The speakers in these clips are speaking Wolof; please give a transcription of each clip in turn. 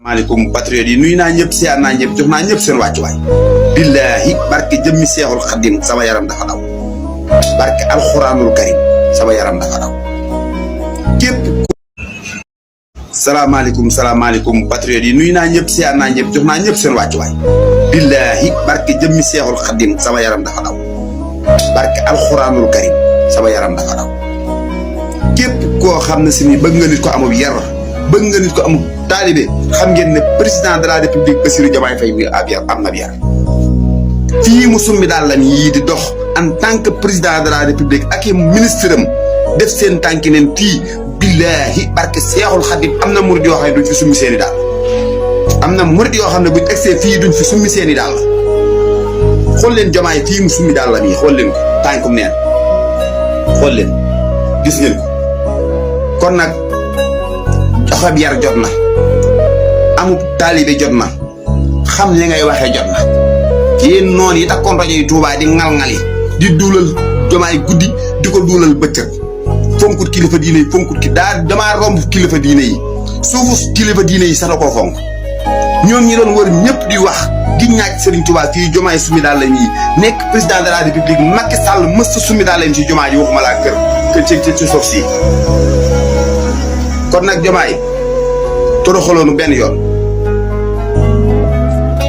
maaleykum patriote yi nuyu naa ñëpp siyaar naa ñëpp jox naa ñëpp seen wàccuwaay billahi barke jëmmi seexul xadim sama yaram dafa daw barke alxuraanul karim sama yaram dafa daw képp salaamaaleykum patriote yi nuyu naa ñëpp siyaar naa ñëpp jox naa ñëpp seen wàccuwaay billahi barke jëmmi seexul xadim sama yaram dafa daw barke alxuraanul karim sama yaram dafa daw képp koo xam ne si ni bëgg nga nit ko amul yar bëgg nga nit ko amul taalibe xam ngeen ne président de la république Bassirou Diomaye Faye mi am na yar fii mu summi daal lan yii di dox en tant que président de la république ak i ministre am def seen tànki neen tii billahi barke seexul xadim am na murid yoo xam ne duñ fi summi seen i daal am na murid yoo xam ne buñ egsee fii duñ fi summi seen i daal xool leen Diomaye fii mu summi daal la nii xool leen ko tànkum neen xool leen gis ngeen ko kon nag joxab yar jot na amub taalibe jot na xam li ngay waxee jot na yéen noonu yi takkoon rajo yi Touba di ngal-ngali di duulal Diomaye guddi di ko duulal bëccëg fonkut kilifa diine yi fonkut damaa romb kilifa diine yi suufu kilifa diine yi sax da koo fonk ñoom ñi doon wër ñëpp di wax gi ñaaj Serigne Touba fii Diomaye summi daal la ñuy nekk président de la république Macky Sall mës a summi daal leen ci Diomaye ji waxuma laa kër ci suuf si kon nag Diomaye toroxaloonu benn yoon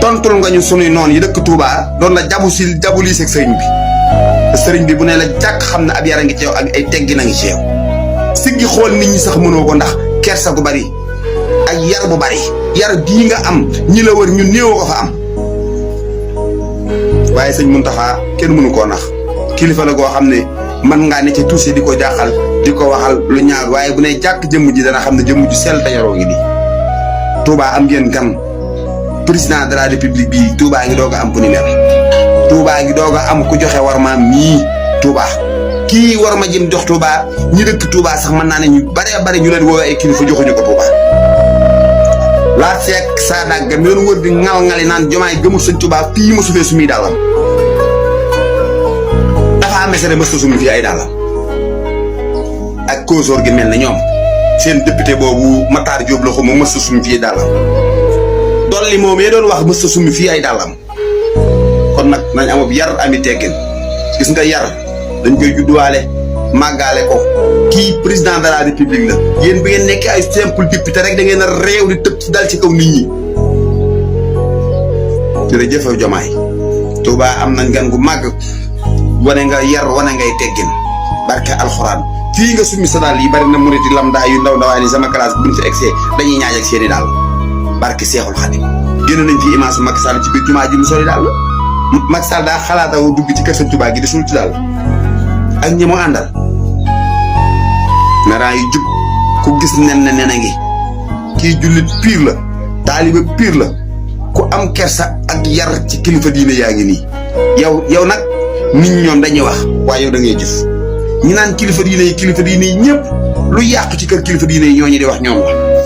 tontul nga ñu sunuy noon yi dëkk Touba doon la jabu lii seeg sëriñ bi bu ne la jàkk xam ne ab yara ngi ci yow ak ay teggi na ngi ci yow siggi xool nit ñi sax mënoo ko ndax kersa gu bari ak yar bu bari yar bii nga am ñi la wër ñu néew ko fa am waaye sëñ Mountakha kenn mënu koo nax kilifa la goo xam ne man ngaa ne ci tuuti di ko jaaxal di ko waxal lu ñaar waaye bu ne jàkk jëmm ji dana xam ne jëmm ju sell te yaroo ngi nii Touba am ngeen gan président de la république bii Touba ngi doog a am bu ni mel Touba ngi doog a am ku joxe war maam mii Touba kii war ma jëm jox Touba ñi dëkk Touba sax mën naa ne ñu bare bare ñu leen woo ay kilifa joxuñu ko Touba laa seek saa dàgga mi doon wër di ngal-ngali naan Diomaye gëmul sëñ Touba fii ma sufee sumi dàllam dafa amee sere mësta sumi fii ay dàllam ak kóosóor gi mel ne ñoom seen député boobu Matar Diop la ko moom mësta sumi fii dàllam dolli moom yee doon wax mësta sumi fii ay dàllam kon nag nañ amub yar ami teggin gis nga yar dañ koy judduwaale màggaale ko kii président de la république la yéen bi ngeen nekkee ay simple député rek da ngeen a réew di tëb ci dal ci kaw nit ñi jërëjëf Diomaye Touba am nañ gan gu màgg wane nga yar wane ngay teggin barke alxuraan fii nga summi sa daal yi bari na murit lamda yu ndaw ndawaan yi sama classe buñ fi egsee dañuy ñaaj ak seeni daal barke seexul xadim génn nañ fi image Macky Sall ci biir jumaa ji mu soli daal Macky Sall daa xalaata dugg ci kër Sëñ Touba gi di sul ci daal ak ñi mu àndal naraan yu jub ku gis nen na nen a ngi kii jullit piir la taaliba piir la ku am kersa ak yar ci kilifa diine yaa ngi nii yow nag nit ñoom dañuy wax waaye yow da ngay jëf ñi naan kilifa diine yi ñëpp lu yàqu ci kër kilifa diine yi ñoo ñi di wax ñoom la